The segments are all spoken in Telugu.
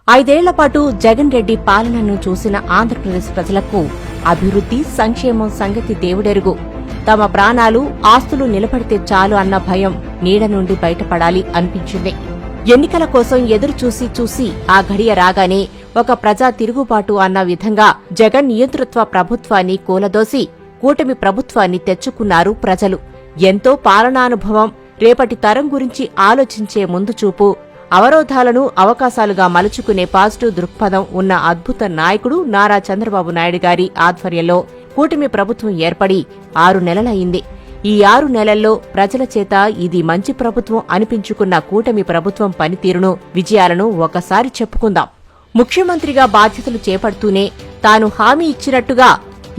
ఐదేళ్ల పాటు జగన్ రెడ్డి పాలనను చూసిన ఆంధ్రప్రదేశ్ ప్రజలకు అభివృద్ధి, సంక్షేమం సంగతి దేవుడెరుగు. తమ ప్రాణాలు, ఆస్తులు నిలబడితే చాలు అన్న భయం నీడ నుండి బయటపడాలి అనిపించింది. ఎన్నికల కోసం ఎదురు చూసి ఆ ఘడియ రాగానే ఒక ప్రజా తిరుగుబాటు అన్న విధంగా జగన్ నియంతృత్వ ప్రభుత్వాన్ని కూలదోసి కూటమి ప్రభుత్వాన్ని తెచ్చుకున్నారు ప్రజలు. ఎంతో పాలనానుభవం, రేపటి తరం గురించి ఆలోచించే ముందుచూపు, అవరోధాలను అవకాశాలుగా మలుచుకునే పాజిటివ్ దృక్పథం ఉన్న అద్భుత నాయకుడు నారా చంద్రబాబు నాయుడు గారి ఆధ్వర్యంలో కూటమి ప్రభుత్వం ఏర్పడి 6 నెలలైంది. ఈ 6 నెలల్లో ప్రజల చేత ఇది మంచి ప్రభుత్వం అనిపించుకున్న కూటమి ప్రభుత్వం పనితీరును, విజయాలను ఒకసారి చెప్పుకుందాం. ముఖ్యమంత్రిగా బాధ్యతలు చేపడుతూనే తాను హామీ ఇచ్చినట్టుగా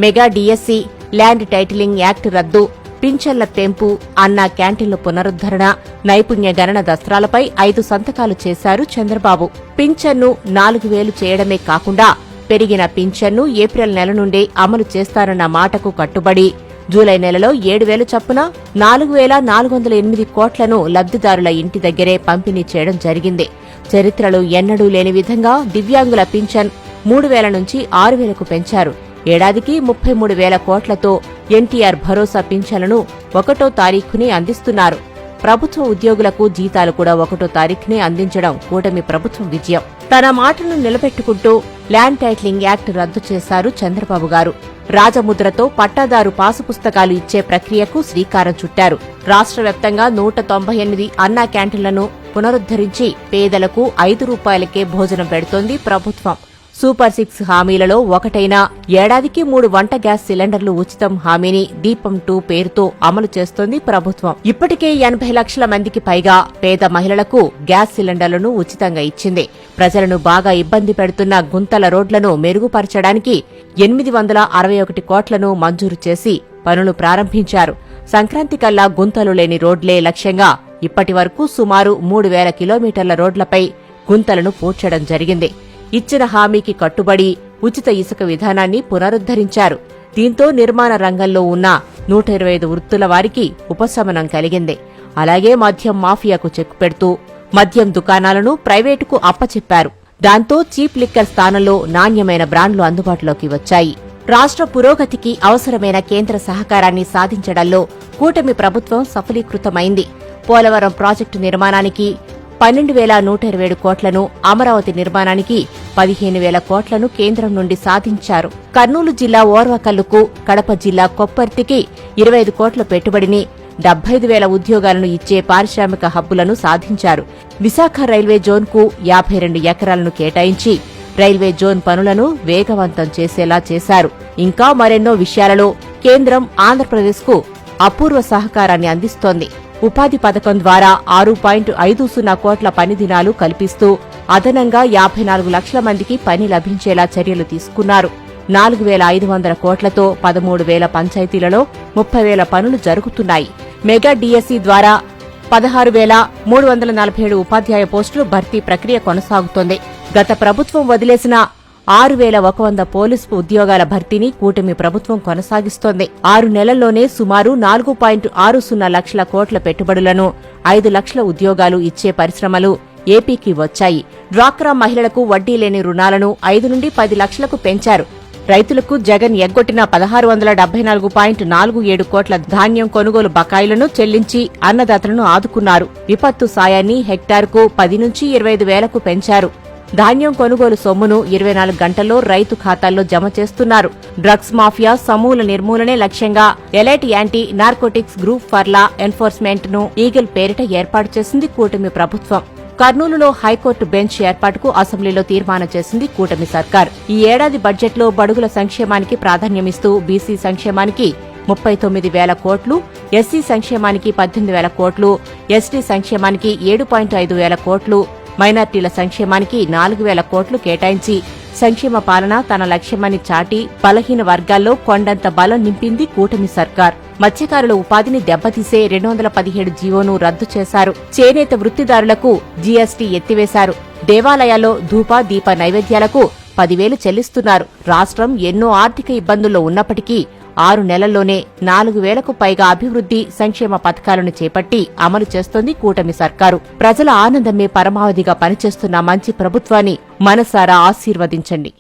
mega DSC, land titling act రద్దు, పింఛన్ల పెంపు, అన్నా క్యాంటీన్ల పునరుద్ధరణ, నైపుణ్య గణన దస్త్రాలపై 5 సంతకాలు చేశారు చంద్రబాబు. పింఛన్ను 4,000 చేయడమే కాకుండా పెరిగిన పింఛన్ను ఏప్రిల్ నెల నుండే అమలు చేస్తారన్న మాటకు కట్టుబడి జూలై నెలలో 7,000 చొప్పున 4,408 కోట్లను లబ్దిదారుల ఇంటి దగ్గరే పంపిణీ చేయడం జరిగింది. చరిత్రలో ఎన్నడూ లేని విధంగా దివ్యాంగుల పింఛన్ 3,000 నుంచి 6,000కు పెంచారు. ఏడాదికి 33,000 కోట్లతో ఎన్టీఆర్ భరోసా పింఛన్లను 1వ తారీఖునే అందిస్తున్నారు. ప్రభుత్వ ఉద్యోగులకు జీతాలు కూడా 1వ తారీఖునే అందించడం కూటమి ప్రభుత్వం విజయం. తన మాటను నిలబెట్టుకుంటూ ల్యాండ్ టైటిలింగ్ యాక్ట్ రద్దు చేశారు చంద్రబాబు గారు. రాజముద్రతో పట్టాదారు పాసు పుస్తకాలు ఇచ్చే ప్రక్రియకు శ్రీకారం చుట్టారు. రాష్ట్ర వ్యాప్తంగా 198 అన్నా క్యాంటీన్లను పునరుద్ధరించి పేదలకు 5 రూపాయలకే భోజనం పెడుతోంది ప్రభుత్వం. సూపర్ 6 హామీలలో ఒకటైన ఏడాదికి 3 వంట గ్యాస్ సిలిండర్లు ఉచితం హామీని దీపం 2 పేరుతో అమలు చేస్తోంది ప్రభుత్వం. ఇప్పటికే 80 లక్షల మందికి పైగా పేద మహిళలకు గ్యాస్ సిలిండర్లను ఉచితంగా ఇచ్చింది. ప్రజలను బాగా ఇబ్బంది పెడుతున్న గుంతల రోడ్లను మెరుగుపరచడానికి 861 కోట్లను మంజూరు చేసి పనులు ప్రారంభించారు. సంక్రాంతి కల్లా గుంతలు లేని రోడ్లే లక్ష్యంగా ఇప్పటి వరకు సుమారు 3,000 కిలోమీటర్ల రోడ్లపై గుంతలను పూడ్చడం జరిగింది. ఇచ్చిన హామీకి కట్టుబడి ఉచిత ఇసుక విధానాన్ని పునరుద్ధరించారు. దీంతో నిర్మాణ రంగంలో ఉన్న 125 వృత్తుల వారికి ఉపశమనం కలిగింది. అలాగే మద్యం మాఫియాకు చెక్ పెడుతూ మద్యం దుకాణాలను ప్రైవేటుకు అప్పచెప్పారు. దాంతో చీప్ లిక్కర్ స్థానంలో నాణ్యమైన బ్రాండ్లు అందుబాటులోకి వచ్చాయి. రాష్ట్ర పురోగతికి అవసరమైన కేంద్ర సహకారాన్ని సాధించడంలో కూటమి ప్రభుత్వం సఫలీకృతమైంది. పోలవరం ప్రాజెక్టు నిర్మాణానికి 12,127 కోట్లను, అమరావతి నిర్మాణానికి 15,000 కోట్లను కేంద్రం నుండి సాధించారు. కర్నూలు జిల్లా ఓర్వకల్లుకు, కడప జిల్లా కొప్పర్తికి 25 కోట్ల పెట్టుబడిని, 75,000 ఉద్యోగాలను ఇచ్చే పారిశ్రామిక హబ్బులను సాధించారు. విశాఖ రైల్వే జోన్కు 52 ఎకరాలను కేటాయించి రైల్వే జోన్ పనులను వేగవంతం చేసేలా చేశారు. ఇంకా మరెన్నో విషయాలలో కేంద్రం ఆంధ్రప్రదేశ్కు అపూర్వ సహకారాన్ని అందిస్తోంది. ఉపాధి పథకం ద్వారా 6.50 కోట్ల పని దినాలు కల్పిస్తూ అదనంగా 54 లక్షల మందికి పని లభించేలా చర్యలు తీసుకున్నారు. 4,500 కోట్లతో 13,000 పంచాయతీలలో 30,000 పనులు జరుగుతున్నాయి. మెగా డిఎస్సి ద్వారా 16,347 ఉపాధ్యాయ పోస్టులు భర్తీ ప్రక్రియ కొనసాగుతోంది. గత ప్రభుత్వం వదిలేసిన 6,100 పోలీసు ఉద్యోగాల భర్తీని కూటమి ప్రభుత్వం కొనసాగిస్తోంది. 6 నెలల్లోనే సుమారు 4.60 లక్షల కోట్ల పెట్టుబడులను, 5 లక్షల ఉద్యోగాలు ఇచ్చే పరిశ్రమలు ఏపీకి వచ్చాయి. డ్వాక్రా మహిళలకు వడ్డీ లేని రుణాలను 5 నుండి 10 లక్షలకు పెంచారు. రైతులకు జగన్ ఎగ్గొట్టిన 1,674.47 కోట్ల ధాన్యం కొనుగోలు బకాయిలను చెల్లించి అన్నదాతలను ఆదుకున్నారు. విపత్తు సాయాన్ని హెక్టార్కు 10 నుంచి 25 వేలకు పెంచారు. ధాన్యం కొనుగోలు సొమ్మును 24 గంటల్లో రైతు ఖాతాల్లో జమ చేస్తున్నారు. డ్రగ్స్ మాఫియా సమూల నిర్మూలనే లక్ష్యంగా elite anti narcotics group for law enforcement ను ఈగల్ పేరిట ఏర్పాటు చేసింది కూటమి ప్రభుత్వం. కర్నూలులో హైకోర్టు బెంచ్ ఏర్పాటుకు అసెంబ్లీలో తీర్మానం చేసింది కూటమి సర్కార్. ఈ ఏడాది బడ్జెట్లో బడుగుల సంక్షేమానికి ప్రాధాన్యమిస్తూ బీసీ సంక్షేమానికి 39,000 కోట్లు, ఎస్సీ సంక్షేమానికి 18,000 కోట్లు, ఎస్టీ సంక్షేమానికి 7.5 కోట్లు, మైనార్టీల సంక్షేమానికి 4,000 కోట్లు కేటాయించి సంక్షేమ పాలన తన లక్ష్యమని చాటి బలహీన వర్గాల్లో కొండంత బలం నింపింది కూటమి సర్కార్. మత్స్యకారుల ఉపాధిని దెబ్బతీసే 217 జీవోను రద్దు చేశారు. చేనేత వృత్తిదారులకు జీఎస్టీ ఎత్తివేశారు. దేవాలయాల్లో ధూప దీప నైవేద్యాలకు 10,000 చెల్లిస్తున్నారు. రాష్ట్రం ఎన్నో ఆర్థిక ఇబ్బందుల్లో ఉన్నప్పటికీ 6 నెలల్లోనే 4,000కు పైగా అభివృద్ధి సంక్షేమ పథకాలను చేపట్టి అమలు చేస్తోంది కూటమి సర్కారు. ప్రజల ఆనందమే పరమావధిగా పనిచేస్తున్న మంచి ప్రభుత్వాన్ని మనసారా ఆశీర్వదించండి.